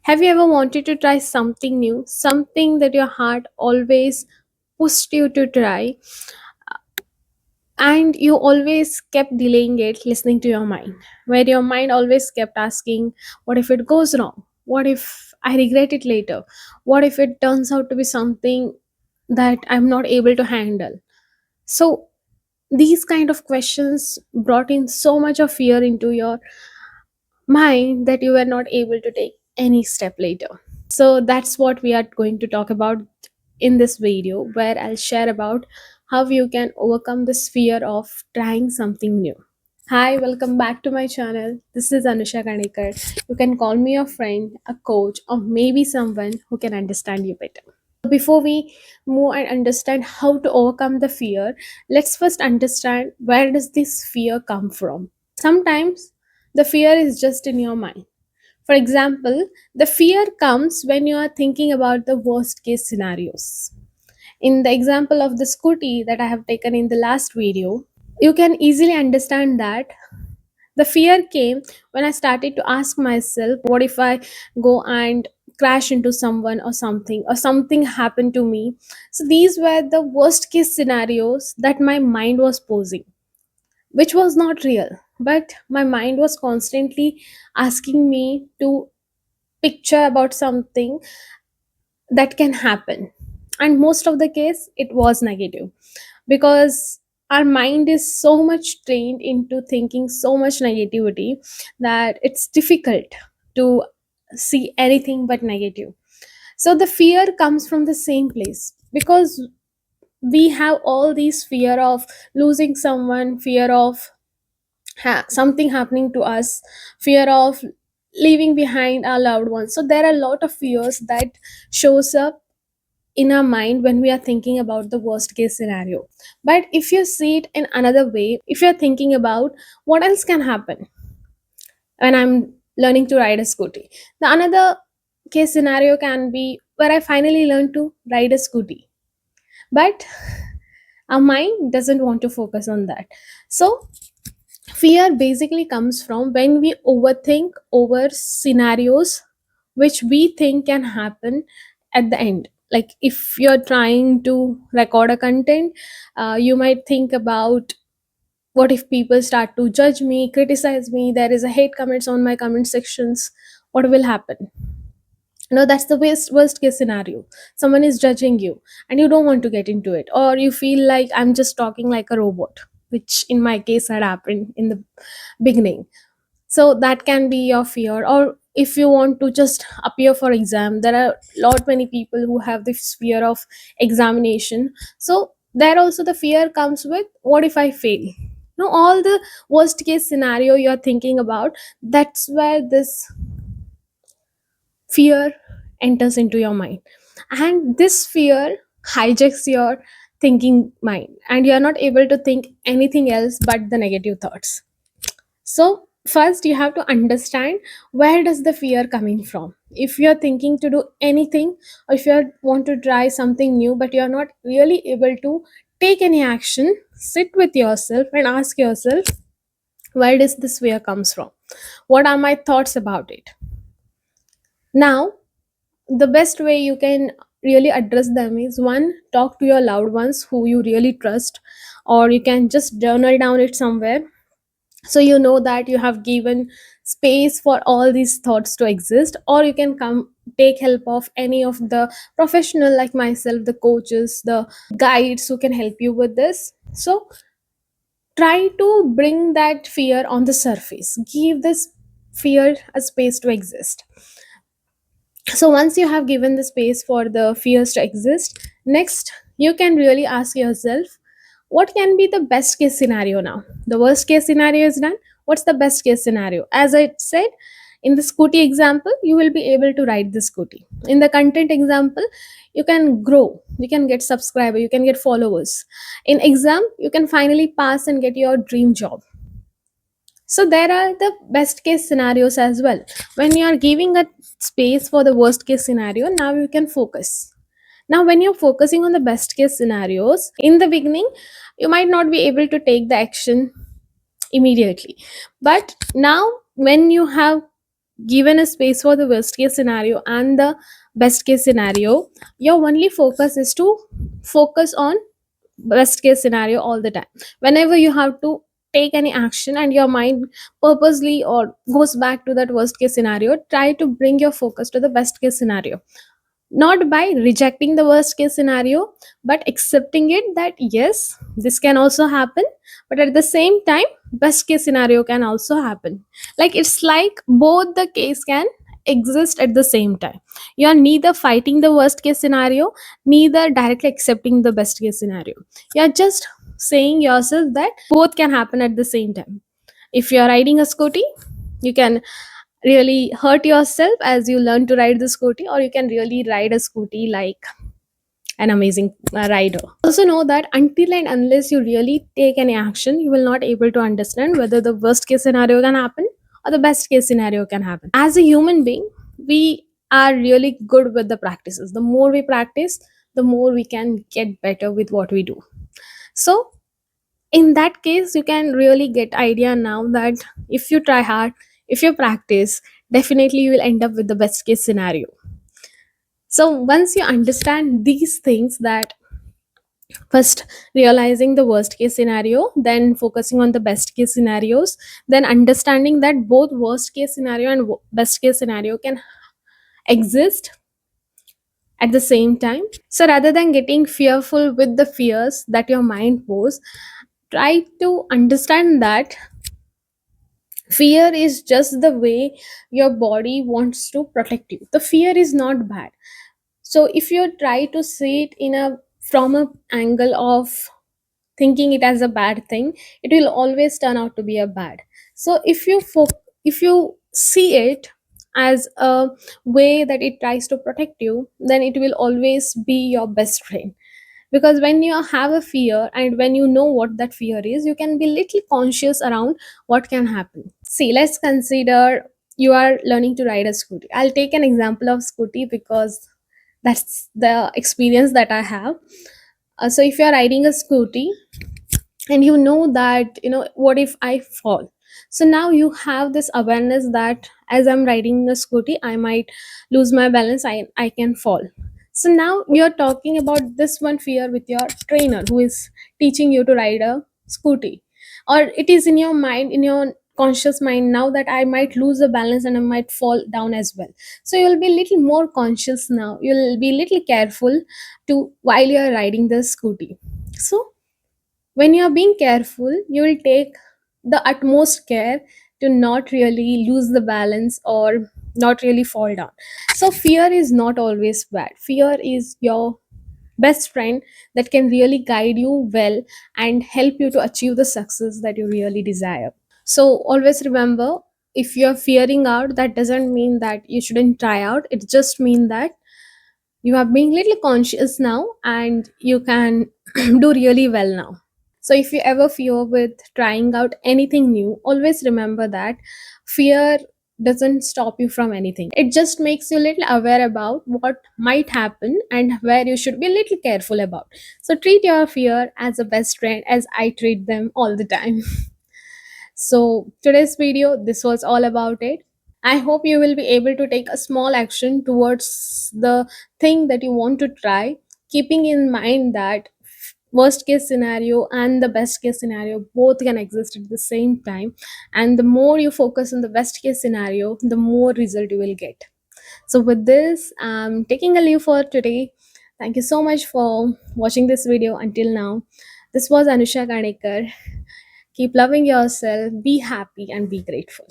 Have you ever wanted to try something new, something that your heart always pushed you to try, and you always kept delaying it, listening to your mind, where your mind always kept asking, what if it goes wrong? What if I regret it later? What if it turns out to be something that I'm not able to handle? So, these kind of questions brought in so much of fear into your mind that you were not able to take any step later. So that's what we are going to talk about in this video, where I'll share about how you can overcome this fear of trying something new. Hi, welcome back to my channel. This is Anusha Kanikar. You can call me a friend, a coach, or maybe someone who can understand you better. Before we move and understand how to overcome the fear, let's first understand where does this fear come from. Sometimes the fear is just in your mind. For example, the fear comes when you are thinking about the worst case scenarios. In the example of the scooty that I have taken in the last video, you can easily understand that the fear came when I started to ask myself, what if I go and crash into someone or something happened to me? So these were the worst case scenarios that my mind was posing, which was not real. But my mind was constantly asking me to picture about something that can happen. And most of the case, it was negative because our mind is so much trained into thinking so much negativity that it's difficult to see anything but negative. So the fear comes from the same place because we have all these fear of losing someone, fear of something happening to us, fear of leaving behind our loved ones. So there are a lot of fears that shows up in our mind when we are thinking about the worst case scenario. But if you see it in another way, if you're thinking about what else can happen when I'm learning to ride a scooty, the another case scenario can be where I finally learn to ride a scooty. But our mind doesn't want to focus on that. So fear basically comes from when we overthink over scenarios which we think can happen at the end. Like if you're trying to record a content, you might think about, what if people start to judge me, criticize me, there is a hate comments on my comment sections, what will happen? No, that's the worst case scenario. Someone is judging you and you don't want to get into it, or you feel like I'm just talking like a robot, which in my case had happened in the beginning. So that can be your fear. Or if you want to just appear for exam, there are lot many people who have this fear of examination. So there also the fear comes with, what if I fail? No, all the worst case scenario you're thinking about, that's where this fear enters into your mind, and this fear hijacks your thinking mind, and you're not able to think anything else but the negative thoughts. So first you have to understand, where does the fear coming from? If you're thinking to do anything, or if you want to try something new but you're not really able to take any action, sit with yourself and ask yourself, where does this fear comes from? What are my thoughts about it? Now, the best way you can really address them is, one, talk to your loved ones who you really trust, or you can just journal down it somewhere, so you know that you have given space for all these thoughts to exist. Or you can come take help of any of the professional like myself, the coaches, the guides who can help you with this. So try to bring that fear on the surface, give this fear a space to exist. So once you have given the space for the fears to exist, next you can really ask yourself, what can be the best case scenario now? The worst case scenario is done. What's the best case scenario? As I said, in the scooty example, you will be able to ride the scooty. In the content example, you can grow, you can get subscriber, you can get followers. In exam, you can finally pass and get your dream job. So there are the best case scenarios as well. When you are giving a space for the worst case scenario, now you can focus. Now, when you're focusing on the best case scenarios, in the beginning, you might not be able to take the action immediately. But now, when you have given a space for the worst case scenario and the best case scenario, your only focus is to focus on best case scenario all the time. Whenever you have to take any action and your mind purposely or goes back to that worst case scenario, try to bring your focus to the best case scenario, not by rejecting the worst case scenario, but accepting it that yes, this can also happen, but at the same time best case scenario can also happen. Like it's like both the case can exist at the same time. You are neither fighting the worst case scenario, neither directly accepting the best case scenario. You are just saying yourself that both can happen at the same time. If you are riding a scooty, you can really hurt yourself as you learn to ride the scooty, or you can really ride a scooty like an amazing rider. Also know that until and unless you really take any action, you will not able to understand whether the worst case scenario can happen or the best case scenario can happen. As a human being, we are really good with the practices. The more we practice, the more we can get better with what we do. So in that case, you can really get idea now that if you try hard, if you practice, definitely you will end up with the best case scenario. So once you understand these things, that first realizing the worst case scenario, then focusing on the best case scenarios, then understanding that both worst case scenario and best case scenario can exist at the same time. So rather than getting fearful with the fears that your mind pose, try to understand that fear is just the way your body wants to protect you. The fear is not bad. So if you try to see it in a from a angle of thinking it as a bad thing, it will always turn out to be a bad. So if you see it as a way that it tries to protect you, then it will always be your best friend. Because when you have a fear and when you know what that fear is, you can be little conscious around what can happen. See, let's consider you are learning to ride a scooty. I'll take an example of scooty because that's the experience that I have. So if you're riding a scooty and you know that, what if I fall? So now you have this awareness that as I'm riding a scooty, I might lose my balance, I can fall. So now you're talking about this one fear with your trainer who is teaching you to ride a scooty, or it is in your mind, in your conscious mind now, that I might lose the balance and I might fall down as well. So you'll be a little more conscious now, you'll be a little careful to while you're riding the scooty. So when you're being careful, you will take the utmost care to not really lose the balance or not really fall down. So fear is not always bad. Fear is your best friend that can really guide you well and help you to achieve the success that you really desire. So always remember, if you're fearing out, that doesn't mean that you shouldn't try out. It just means that you are being little conscious now and you can do really well now. So if you ever fear with trying out anything new, always remember that fear doesn't stop you from anything. It just makes you a little aware about what might happen and where you should be a little careful about. So treat your fear as a best friend as I treat them all the time. So today's video, this was all about it. I hope you will be able to take a small action towards the thing that you want to try, keeping in mind that worst case scenario and the best case scenario both can exist at the same time. And the more you focus on the best case scenario, the more result you will get. So, with this, I'm taking a leave for today. Thank you so much for watching this video until now. This was Anusha Kanekar. Keep loving yourself, be happy, and be grateful.